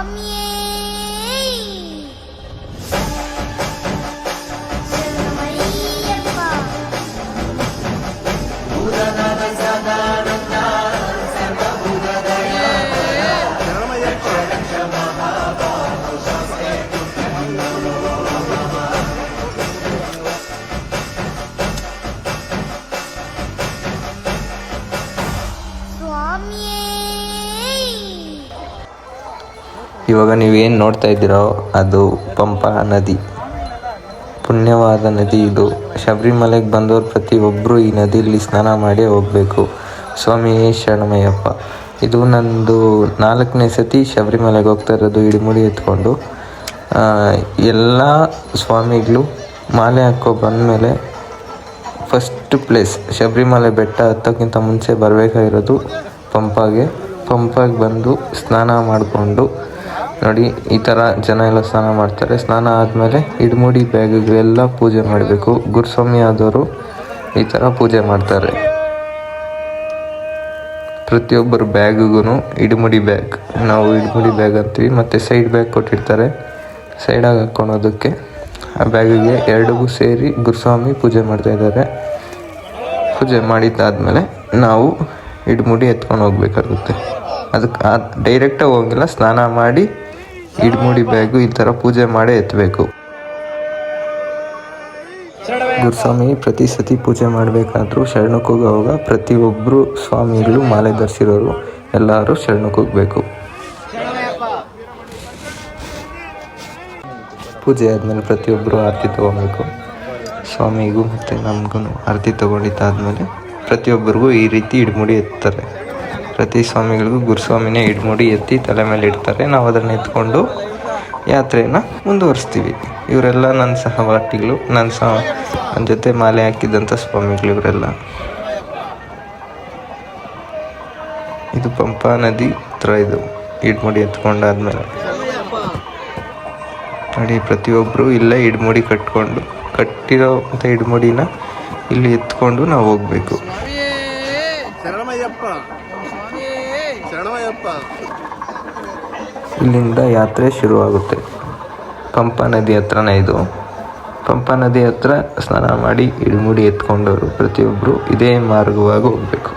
ಸ್ವಾಮಿಯೇ ಶರಣಮಯ್ಯಪ್ಪ. ಸ್ವಾಮಿಯೇ ಇವಾಗ ನೀವೇನು ನೋಡ್ತಾ ಇದ್ದೀರೋ ಅದು ಪಂಪಾ ನದಿ, ಪುಣ್ಯವಾದ ನದಿ ಇದು. ಶಬರಿಮಲೆಗೆ ಬಂದವರು ಪ್ರತಿಯೊಬ್ಬರು ಈ ನದಿಯಲ್ಲಿ ಸ್ನಾನ ಮಾಡಿ ಹೋಗಬೇಕು. ಸ್ವಾಮಿಯೇ ಶರಣಮಯ್ಯಪ್ಪ. ಇದು ನಂದು 4ನೇ ಸತಿ ಶಬರಿಮಲೆಗೆ ಹೋಗ್ತಾ ಇರೋದು ಇಡಿಮುಡಿ ಎತ್ಕೊಂಡು. ಎಲ್ಲ ಸ್ವಾಮಿಗಳು ಮಾಲೆ ಹಾಕೋ ಬಂದಮೇಲೆ ಫಸ್ಟ್ ಪ್ಲೇಸ್ ಶಬರಿಮಲೆ ಬೆಟ್ಟ ಹತ್ತೋಕ್ಕಿಂತ ಮುಂಚೆ ಬರಬೇಕಾಗಿರೋದು ಪಂಪಾಗೆ ಬಂದು ಸ್ನಾನ ಮಾಡಿಕೊಂಡು ನೋಡಿ ಈ ಥರ ಜನ ಎಲ್ಲ ಸ್ನಾನ ಮಾಡ್ತಾರೆ. ಸ್ನಾನ ಆದಮೇಲೆ ಇಡ್ಮುಡಿ ಬ್ಯಾಗಿಗೆಲ್ಲ ಪೂಜೆ ಮಾಡಬೇಕು. ಗುರುಸ್ವಾಮಿ ಆದವರು ಈ ಥರ ಪೂಜೆ ಮಾಡ್ತಾರೆ. ಪ್ರತಿಯೊಬ್ಬರು ಬ್ಯಾಗಿಗೂ ಇಡ್ಮುಡಿ ಬ್ಯಾಗ್, ನಾವು ಇಡ್ಮುಡಿ ಬ್ಯಾಗ್ ಅಂತೀವಿ. ಮತ್ತು ಸೈಡ್ ಬ್ಯಾಗ್ ಕೊಟ್ಟಿರ್ತಾರೆ, ಸೈಡಾಗಿ ಹಾಕ್ಕೊಳೋದಕ್ಕೆ. ಆ ಬ್ಯಾಗಿಗೆ ಎರಡಿಗೂ ಸೇರಿ ಗುರುಸ್ವಾಮಿ ಪೂಜೆ ಮಾಡ್ತಾಯಿದ್ದಾರೆ. ಪೂಜೆ ಮಾಡಿದ್ದಾದಮೇಲೆ ನಾವು ಇಡ್ಮುಡಿ ಎತ್ಕೊಂಡು ಹೋಗ್ಬೇಕಾಗುತ್ತೆ. ಅದಕ್ಕೆ ಡೈರೆಕ್ಟಾಗಿ ಹೋಗಿಲ್ಲ, ಸ್ನಾನ ಮಾಡಿ ಇಡ್ಮುಡಿ ಬ್ಯಾಗು ಈ ಥರ ಪೂಜೆ ಮಾಡೇ ಎತ್ತಬೇಕು. ಗುರುಸ್ವಾಮಿ ಪ್ರತಿ ಸತಿ ಪೂಜೆ ಮಾಡಬೇಕಾದ್ರೂ ಶರಣಕ್ಕೆ ಹೋಗುವಾಗ ಪ್ರತಿಯೊಬ್ಬರು ಸ್ವಾಮಿಗಳು ಮಾಲೆ ಧರಿಸಿರೋರು ಎಲ್ಲರೂ ಶರಣಕ್ಕೆ ಹೋಗಬೇಕು. ಪೂಜೆ ಆದಮೇಲೆ ಪ್ರತಿಯೊಬ್ಬರು ಆರತಿ ತೊಗೊಬೇಕು. ಸ್ವಾಮಿಗೂ ಮತ್ತು ನಮಗೂ ಆರತಿ ತೊಗೊಂಡಿದ್ದಾದಮೇಲೆ ಪ್ರತಿಯೊಬ್ಬರಿಗೂ ಈ ರೀತಿ ಇಡ್ಮುಡಿ ಎತ್ತಾರೆ. ಪ್ರತಿ ಸ್ವಾಮಿಗಳಿಗೂ ಗುರುಸ್ವಾಮಿನೇ ಇಡ್ಮುಡಿ ಎತ್ತಿ ತಲೆ ಮೇಲೆ ಇಡ್ತಾರೆ. ನಾವು ಅದನ್ನು ಎತ್ಕೊಂಡು ಯಾತ್ರೆಯನ್ನು ಮುಂದುವರಿಸ್ತೀವಿ. ಇವರೆಲ್ಲ ನನ್ನ ಸಹಪಾಠಿಗಳು, ನನ್ನ ಜೊತೆ ಮಾಲೆ ಹಾಕಿದ್ದಂಥ ಸ್ವಾಮಿಗಳು ಇವರೆಲ್ಲ. ಇದು ಪಂಪಾ ನದಿ ಹತ್ರ ಇದು ಇಡ್ಮುಡಿ ಎತ್ಕೊಂಡಾದ್ಮೇಲೆ ನೋಡಿ ಪ್ರತಿಯೊಬ್ಬರು ಇಲ್ಲೇ ಇಡ್ಮುಡಿ ಕಟ್ಟಿರೋ ಇಡ್ಮುಡಿನ ಇಲ್ಲಿ ಎತ್ಕೊಂಡು ನಾವು ಹೋಗಬೇಕು. ಇಲ್ಲಿಂದ ಯಾತ್ರೆ ಶುರುವಾಗುತ್ತೆ. ಪಂಪಾ ನದಿ ಹತ್ರನೇ ಇದು. ಪಂಪಾ ನದಿ ಹತ್ರ ಸ್ನಾನ ಮಾಡಿ ಇಡ್ಮುಡಿ ಎತ್ಕೊಂಡವರು ಪ್ರತಿಯೊಬ್ಬರು ಇದೇ ಮಾರ್ಗವಾಗಿ ಹೋಗಬೇಕು.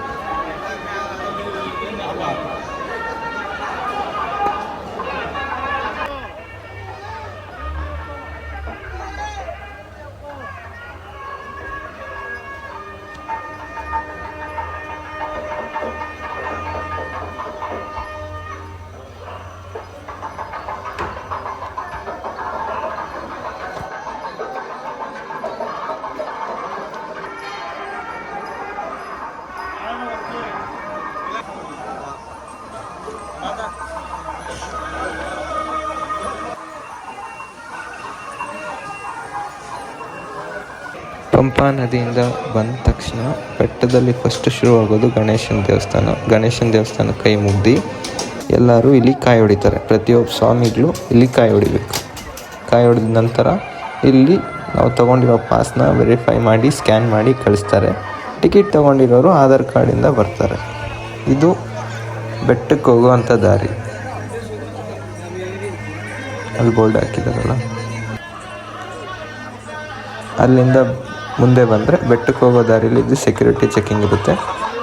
ಪಂಪಾ ನದಿಯಿಂದ ಬಂದ ತಕ್ಷಣ ಬೆಟ್ಟದಲ್ಲಿ ಫಸ್ಟ್ ಶುರುವಾಗೋದು ಗಣೇಶನ ದೇವಸ್ಥಾನ. ಗಣೇಶನ ದೇವಸ್ಥಾನ ಕೈ ಮುಗ್ದು ಎಲ್ಲರೂ ಇಲ್ಲಿ ಕಾಯಿ ಹೊಡಿತಾರೆ. ಪ್ರತಿಯೊಬ್ಬ ಸ್ವಾಮಿಗಳು ಇಲ್ಲಿ ಕಾಯಿ ಹೊಡಿಬೇಕು. ಕಾಯಿ ಹೊಡೆದ ನಂತರ ಇಲ್ಲಿ ನಾವು ತೊಗೊಂಡಿರೋ ಪಾಸ್ನ ವೆರಿಫೈ ಮಾಡಿ ಸ್ಕ್ಯಾನ್ ಮಾಡಿ ಕಳಿಸ್ತಾರೆ. ಟಿಕೆಟ್ ತೊಗೊಂಡಿರೋರು ಆಧಾರ್ ಕಾರ್ಡಿಂದ ಬರ್ತಾರೆ. ಇದು ಬೆಟ್ಟಕ್ಕೆ ಹೋಗುವಂಥ ದಾರಿ. ಅಲ್ಲಿ ಬೋರ್ಡ್ ಹಾಕಿದಾರಲ್ಲ, ಅಲ್ಲಿಂದ ಮುಂದೆ ಬಂದರೆ ಬೆಟ್ಟಕ್ಕೆ ಹೋಗೋ ದಾರಿಲಿ ಇದು ಸೆಕ್ಯೂರಿಟಿ ಚೆಕಿಂಗ್ ಇರುತ್ತೆ.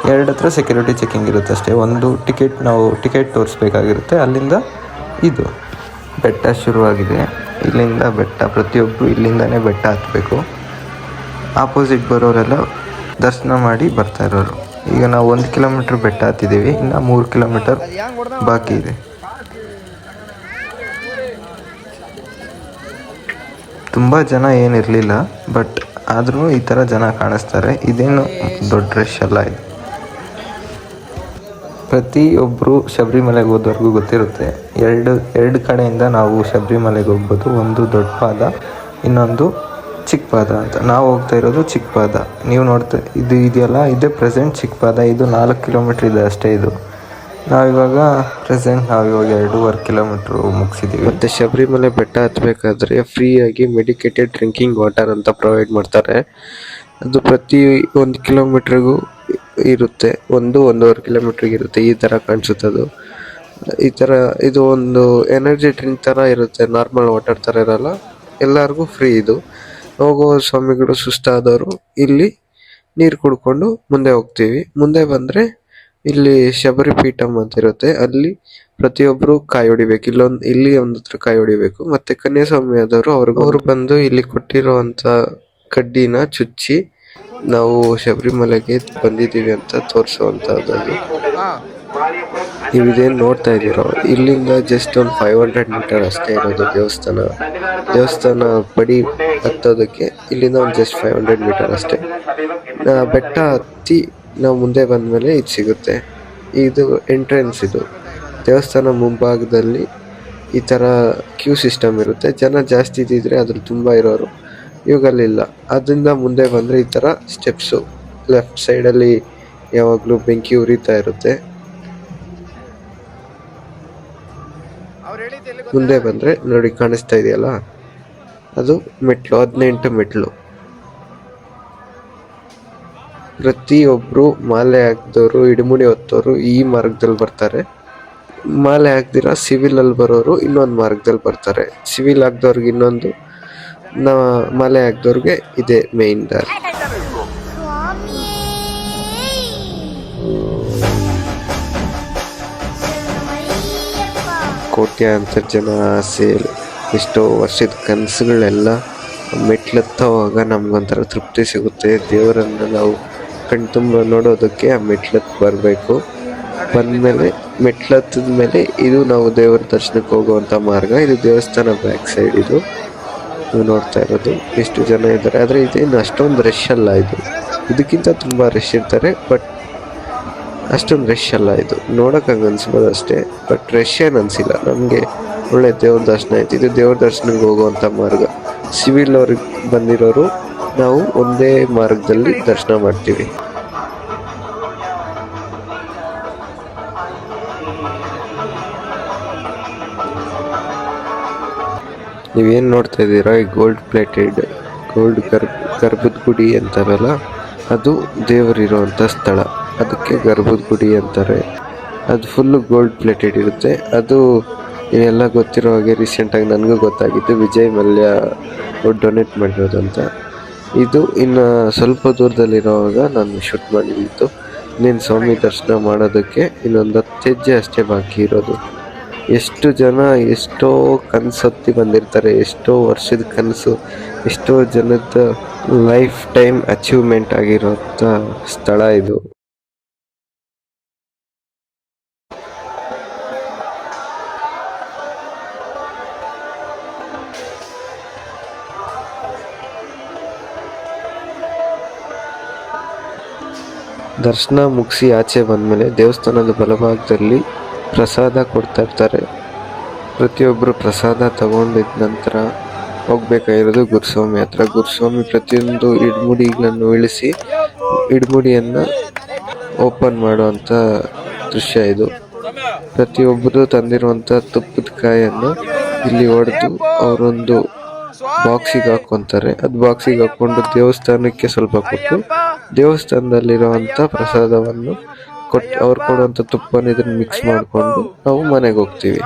2 ಹತ್ರ ಸೆಕ್ಯೂರಿಟಿ ಚೆಕಿಂಗ್ ಇರುತ್ತೆ ಅಷ್ಟೇ. ಒಂದು ಟಿಕೆಟ್ ತೋರಿಸ್ಬೇಕಾಗಿರುತ್ತೆ. ಅಲ್ಲಿಂದ ಇದು ಬೆಟ್ಟ ಶುರುವಾಗಿದೆ. ಇಲ್ಲಿಂದ ಬೆಟ್ಟ ಪ್ರತಿಯೊಬ್ಬರು ಇಲ್ಲಿಂದನೇ ಬೆಟ್ಟ ಹತ್ತಬೇಕು. ಆಪೋಸಿಟ್ ಬರೋರೆಲ್ಲ ದರ್ಶನ ಮಾಡಿ ಬರ್ತಾ ಇರೋರು. ಈಗ ನಾವು 1 ಕಿಲೋಮೀಟ್ರ್ ಬೆಟ್ಟ ಹತ್ತಿದ್ದೀವಿ, ಇನ್ನು 3 ಕಿಲೋಮೀಟರ್ ಬಾಕಿ ಇದೆ. ತುಂಬ ಜನ ಏನಿರಲಿಲ್ಲ, ಬಟ್ ಆದ್ರೂ ಈ ಥರ ಜನ ಕಾಣಿಸ್ತಾರೆ. ಇದೇನು ದೊಡ್ಡ ರಶ್ ಅಲ್ಲ ಇದು. ಪ್ರತಿಯೊಬ್ಬರು ಶಬರಿಮಲೆಗೆ ಹೋದವ್ರಿಗೂ ಗೊತ್ತಿರುತ್ತೆ, ಎರಡು ಕಡೆಯಿಂದ ನಾವು ಶಬರಿಮಲೆಗೆ ಹೋಗ್ಬೋದು. ಒಂದು ದೊಡ್ಡ ಪಾದ, ಇನ್ನೊಂದು ಚಿಕ್ಕ ಪಾದ ಅಂತ. ನಾವು ಹೋಗ್ತಾ ಇರೋದು ಚಿಕ್ಕ ಪಾದ. ನೀವು ನೋಡ್ತಾ ಇದೆಯಲ್ಲ, ಇದೇ ಪ್ರೆಸೆಂಟ್ ಚಿಕ್ಕ ಪಾದ. ಇದು 4 ಕಿಲೋಮೀಟ್ರ್ ಇದೆ ಅಷ್ಟೇ. ಇದು ನಾವಿವಾಗ 2.5 ಕಿಲೋಮೀಟ್ರ್ ಮುಗಿಸಿದ್ದೀವಿ. ಮತ್ತು ಶಬರಿಮಲೆ ಬೆಟ್ಟ ಹತ್ತಬೇಕಾದ್ರೆ ಫ್ರೀಯಾಗಿ ಮೆಡಿಕೇಟೆಡ್ ಡ್ರಿಂಕಿಂಗ್ ವಾಟರ್ ಅಂತ ಪ್ರೊವೈಡ್ ಮಾಡ್ತಾರೆ. ಅದು ಪ್ರತಿ 1 ಕಿಲೋಮೀಟ್ರಿಗೂ ಇರುತ್ತೆ, 1-1.5 ಕಿಲೋಮೀಟ್ರಿಗೆ ಇರುತ್ತೆ. ಈ ಥರ ಕಾಣಿಸುತ್ತೆ ಅದು. ಈ ಥರ ಇದು ಒಂದು ಎನರ್ಜಿ ಡ್ರಿಂಕ್ ಥರ ಇರುತ್ತೆ, ನಾರ್ಮಲ್ ವಾಟರ್ ಥರ ಇರಲ್ಲ, ಎಲ್ಲರಿಗೂ ಫ್ರೀ ಇದು. ಹೋಗೋ ಸ್ವಾಮಿಗಳು ಸುಸ್ತಾದವರು ಇಲ್ಲಿ ನೀರು ಕುಡ್ಕೊಂಡು ಮುಂದೆ ಹೋಗ್ತೀವಿ. ಮುಂದೆ ಬಂದರೆ ಇಲ್ಲಿ ಶಬರಿ ಪೀಠಂ ಅಂತ ಇರುತ್ತೆ, ಅಲ್ಲಿ ಪ್ರತಿಯೊಬ್ಬರು ಕಾಯಿ ಹೊಡಿಬೇಕು. ಇಲ್ಲಿ ಒಂದು ಹತ್ರ ಕಾಯಿ ಹೊಡಿಬೇಕು. ಮತ್ತೆ ಕನ್ಯಾಸ್ವಾಮಿ ಆದವರು ಅವರು ಬಂದು ಇಲ್ಲಿ ಕೊಟ್ಟಿರುವಂತ ಕಡ್ಡಿನ ಚುಚ್ಚಿ ನಾವು ಶಬರಿಮಲೆಗೆ ಬಂದಿದ್ದೀವಿ ಅಂತ ತೋರಿಸುವಂತದ್ದು. ನೀವು ಇದೇನು ನೋಡ್ತಾ ಇದ್ದೀರೋ ಇಲ್ಲಿಂದ ಜಸ್ಟ್ ಒಂದು 500 ಮೀಟರ್ ಅಷ್ಟೇ ಇರೋದು ದೇವಸ್ಥಾನ ಪಡಿ ಹತ್ತೋದಕ್ಕೆ ಇಲ್ಲಿಂದ ಒಂದು ಜಸ್ಟ್ 500 ಮೀಟರ್ ಅಷ್ಟೇ. ಬೆಟ್ಟ ಹತ್ತಿ ನಾವು ಮುಂದೆ ಬಂದಮೇಲೆ ಇದು ಸಿಗುತ್ತೆ. ಇದು ಎಂಟ್ರೆನ್ಸ್. ಇದು ದೇವಸ್ಥಾನ ಮುಂಭಾಗದಲ್ಲಿ ಈ ಥರ ಕ್ಯೂ ಸಿಸ್ಟಮ್ ಇರುತ್ತೆ. ಜನ ಜಾಸ್ತಿ ಇದ್ದಿದ್ರೆ ಅದ್ರ ತುಂಬ ಇರೋರು, ಇವಾಗಲ್ಲಿಲ್ಲ. ಅದರಿಂದ ಮುಂದೆ ಬಂದರೆ ಈ ಥರ ಸ್ಟೆಪ್ಸು, ಲೆಫ್ಟ್ ಸೈಡಲ್ಲಿ ಯಾವಾಗಲೂ ಬೆಂಕಿ ಉರಿತಾ ಇರುತ್ತೆ. ಮುಂದೆ ಬಂದರೆ ನೋಡಿ, ಕಾಣಿಸ್ತಾ ಇದೆಯಲ್ಲ, ಅದು ಮೆಟ್ಲು, 18 ಮೆಟ್ಲು. ಪ್ರತಿಯೊಬ್ಬರು ಮಾಲೆ ಹಾಕಿದವರು, ಇಡಮುಡಿ ಹೊತ್ತವರು ಈ ಮಾರ್ಗದಲ್ಲಿ ಬರ್ತಾರೆ. ಮಾಲೆ ಹಾಕ್ದಿರ ಸಿವಿಲ್ ಅಲ್ಲಿ ಬರೋರು ಇನ್ನೊಂದು ಮಾರ್ಗದಲ್ಲಿ ಬರ್ತಾರೆ. ಸಿವಿಲ್ ಹಾಕ್ದವ್ರಿಗೆ ಇನ್ನೊಂದು, ಮಾಲೆ ಹಾಕ್ದವ್ರಿಗೆ ಇದೆ ಮೇನ್ ದಾರಿ. ಸ್ವಾಮಿಯೇ ಶರಣಮಯ್ಯಪ್ಪ. ಕೋಟ್ಯಾಂತರ ಜನ ಆಸೆ, ಎಷ್ಟೋ ವರ್ಷದ ಕನಸುಗಳೆಲ್ಲ ಮೆಟ್ಲತ್ತವಾಗ ನಮ್ಗೊಂಥರ ತೃಪ್ತಿ ಸಿಗುತ್ತೆ. ದೇವರನ್ನು ನಾವು ಕಣ್ತುಂಬ ನೋಡೋದಕ್ಕೆ ಆ ಮೆಟ್ಲತ್ತು ಬರಬೇಕು. ಬಂದಮೇಲೆ ಮೆಟ್ಲತ್ತದ ಮೇಲೆ ಇದು ನಾವು ದೇವರ ದರ್ಶನಕ್ಕೆ ಹೋಗುವಂಥ ಮಾರ್ಗ. ಇದು ದೇವಸ್ಥಾನ ಬ್ಯಾಕ್ ಸೈಡ್. ಇದು ನೀವು ನೋಡ್ತಾ ಇರೋದು ಎಷ್ಟು ಜನ ಇದ್ದಾರೆ. ಆದರೆ ಇದೇನು ಅಷ್ಟೊಂದು ರಶ್ ಅಲ್ಲ. ಇದಕ್ಕಿಂತ ತುಂಬ ರಶ್ ಇರ್ತಾರೆ, ಬಟ್ ಅಷ್ಟೊಂದು ರಶ್ ಅಲ್ಲ. ಇದು ನೋಡೋಕೆ ಹಂಗೆ ಅನ್ಸ್ಬೋದು ಅಷ್ಟೇ, ಬಟ್ ರಶ್ ಏನು ಅನಿಸಿಲ್ಲ. ನಮಗೆ ಒಳ್ಳೆ ದೇವ್ರ ದರ್ಶನ ಆಯ್ತು. ಇದು ದೇವ್ರ ದರ್ಶನಕ್ಕೆ ಹೋಗುವಂಥ ಮಾರ್ಗ. ಸಿವಿಲ್ ಅವ್ರಿಗೆ ಬಂದಿರೋರು ನಾವು ಒಂದೇ ಮಾರ್ಗದಲ್ಲಿ ದರ್ಶನ ಮಾಡ್ತೀವಿ. ನೀವೇನು ನೋಡ್ತಾ ಇದ್ದೀರಾ, ಈ ಗೋಲ್ಡ್ ಪ್ಲೇಟೆಡ್ ಗರ್ಭದ ಗುಡಿ ಅಂತಾರಲ್ಲ, ಅದು ದೇವರಿರುವಂಥ ಸ್ಥಳ. ಅದಕ್ಕೆ ಗರ್ಭದ ಗುಡಿ ಅಂತಾರೆ. ಅದು ಫುಲ್ಲು ಗೋಲ್ಡ್ ಪ್ಲೇಟೆಡ್ ಇರುತ್ತೆ. ಅದು ಎಲ್ಲ ಗೊತ್ತಿರೋ ಹಾಗೆ ರೀಸೆಂಟಾಗಿ ನನಗೂ ಗೊತ್ತಾಗಿದ್ದು, ವಿಜಯ್ ಮಲ್ಯ ಡೊನೇಟ್ ಮಾಡಿರೋದಂತ. ಇದು ಇನ್ನು ಸ್ವಲ್ಪ ದೂರದಲ್ಲಿರೋವಾಗ ನಾನು ಶೂಟ್ ಮಾಡಿದ್ದು. ನೀನು ಸ್ವಾಮಿ ದರ್ಶನ ಮಾಡೋದಕ್ಕೆ ಇನ್ನೊಂದು 10 ಹೆಜ್ಜೆ ಅಷ್ಟೇ ಬಾಕಿ ಇರೋದು. ಎಷ್ಟು ಜನ ಎಷ್ಟೋ ಕನಸತ್ತಿ ಬಂದಿರ್ತಾರೆ, ಎಷ್ಟೋ ವರ್ಷದ ಕನಸು, ಎಷ್ಟೋ ಜನದ ಲೈಫ್ ಟೈಮ್ ಅಚೀವ್ಮೆಂಟ್ ಆಗಿರೋಂಥ ಸ್ಥಳ ಇದು. ದರ್ಶನ ಮುಗಿಸಿ ಆಚೆ ಬಂದಮೇಲೆ ದೇವಸ್ಥಾನದ ಬಲಭಾಗದಲ್ಲಿ ಪ್ರಸಾದ ಕೊಡ್ತಾ ಇರ್ತಾರೆ. ಪ್ರತಿಯೊಬ್ಬರು ಪ್ರಸಾದ ತಗೊಂಡಿದ ನಂತರ ಹೋಗ್ಬೇಕಾಗಿರೋದು ಗುರುಸ್ವಾಮಿ ಹತ್ರ. ಗುರುಸ್ವಾಮಿ ಪ್ರತಿಯೊಂದು ಇಡ್ಮುಡಿಗಳನ್ನು ಇಳಿಸಿ ಇಡ್ಮುಡಿಯನ್ನು ಓಪನ್ ಮಾಡುವಂಥ ದೃಶ್ಯ ಇದು. ಪ್ರತಿಯೊಬ್ಬರು ತಂದಿರುವಂಥ ತುಪ್ಪದ ಕಾಯನ್ನು ಇಲ್ಲಿ ಹೊಡೆದು ಅವರೊಂದು ಬಾಕ್ಸಿಗೆ ಹಾಕ್ಕೊಂತಾರೆ. ಅದು ಬಾಕ್ಸಿಗೆ ಹಾಕ್ಕೊಂಡು ದೇವಸ್ಥಾನಕ್ಕೆ ಸ್ವಲ್ಪ ಕೊಟ್ಟು, ದೇವಸ್ಥಾನದಲ್ಲಿರುವಂಥ ಪ್ರಸಾದವನ್ನು ಕೊಟ್ಟು ಅವ್ರು ಕೊಡುವಂಥ ತುಪ್ಪನ ಇದನ್ನು ಮಿಕ್ಸ್ ಮಾಡಿಕೊಂಡು ನಾವು ಮನೆಗೆ ಹೋಗ್ತೀವಿ.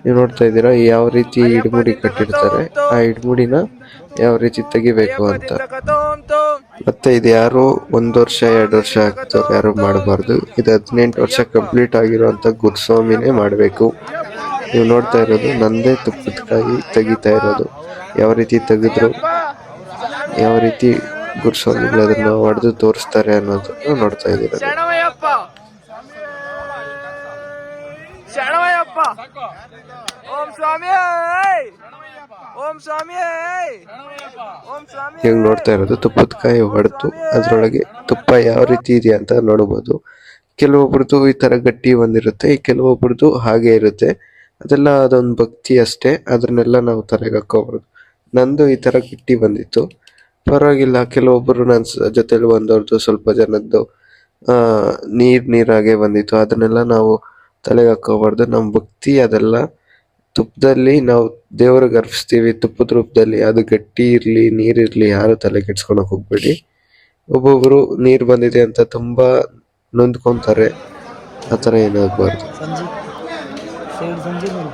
ನೀವು ನೋಡ್ತಾ ಇದ್ದೀರಾ ಯಾವ ರೀತಿ ಇಡ್ಮುಡಿ ಕಟ್ಟಿರ್ತಾರೆ, ಆ ಇಡ್ಮುಡಿನ ಯಾವ ರೀತಿ ತೆಗಿಬೇಕು ಅಂತ. ಮತ್ತೆ ಇದು ಯಾರು 1 ವರ್ಷ 2 ವರ್ಷ ಆಗ್ತವ್ರು ಯಾರು ಮಾಡಬಾರ್ದು. ಇದು 18 ವರ್ಷ ಕಂಪ್ಲೀಟ್ ಆಗಿರುವಂಥ ಗುರುಸ್ವಾಮಿನೇ ಮಾಡಬೇಕು. ನೀವು ನೋಡ್ತಾ ಇರೋದು ನಂದೇ ತುಪ್ಪದ ಕಾಯಿ ತೆಗಿತಾ ಇರೋದು. ಯಾವ ರೀತಿ ತೆಗೆದ್ರು, ಯಾವ ರೀತಿ ಗುರುಸ್ವಾಮಿಗಳು ಅದನ್ನ ಹೊಡೆದು ತೋರಿಸ್ತಾರೆ ಅನ್ನೋದನ್ನ ನೋಡ್ತಾ ಇದ್ದೀರ. ಈಗ ನೋಡ್ತಾ ಇರೋದು ತುಪ್ಪದ ಕಾಯಿ ಹೊಡೆದು ಅದರೊಳಗೆ ತುಪ್ಪ ಯಾವ ರೀತಿ ಇದೆ ಅಂತ ನೋಡಬಹುದು. ಕೆಲವೊಬ್ರದ್ದು ಈ ತರ ಗಟ್ಟಿ ಬಂದಿರುತ್ತೆ, ಕೆಲವೊಬ್ರದ್ದು ಹಾಗೆ ಇರುತ್ತೆ. ಅದೆಲ್ಲ ಅದೊಂದು ಭಕ್ತಿ ಅಷ್ಟೇ. ಅದನ್ನೆಲ್ಲ ನಾವು ತಲೆಗೆ ಹಾಕೋಬಾರ್ದು. ನಂದು ಈ ತರ ಗಟ್ಟಿ ಬಂದಿತ್ತು, ಪರವಾಗಿಲ್ಲ. ಕೆಲವೊಬ್ಬರು ನನ್ನ ಜೊತೆಲಿ ಬಂದವ್ರದ್ದು ಸ್ವಲ್ಪ ಜನದ್ದು ನೀರಾಗೆ ಬಂದಿತ್ತು. ಅದನ್ನೆಲ್ಲ ನಾವು ತಲೆಗೆ ಹಾಕೋಬಾರ್ದು. ನಮ್ಮ ಭಕ್ತಿ ಅದೆಲ್ಲ ತುಪ್ಪದಲ್ಲಿ ನಾವು ದೇವ್ರಿಗೆ ಅರ್ಪಿಸ್ತೀವಿ, ತುಪ್ಪದ ರೂಪದಲ್ಲಿ. ಅದು ಗಟ್ಟಿ ಇರಲಿ ನೀರಿರಲಿ ಯಾರು ತಲೆ ಕೆಡ್ಸ್ಕೊಳಕ್ ಹೋಗ್ಬೇಡಿ. ಒಬ್ಬೊಬ್ರು ನೀರು ಬಂದಿದೆ ಅಂತ ತುಂಬಾ ನೊಂದ್ಕೊಂತಾರೆ. ಆ ಥರ ಏನಾಗಬಾರ್ದು. ಸಂಜೆ ಸೇಡ್ ಸಂಜೆ ನೋಡು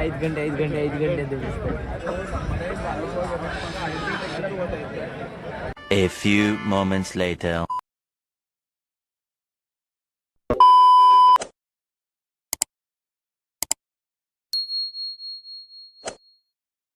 5 ಗಂಟೆ ಅಂತ ಬಿಡಿಸ್ತಾರೆ. A few moments later.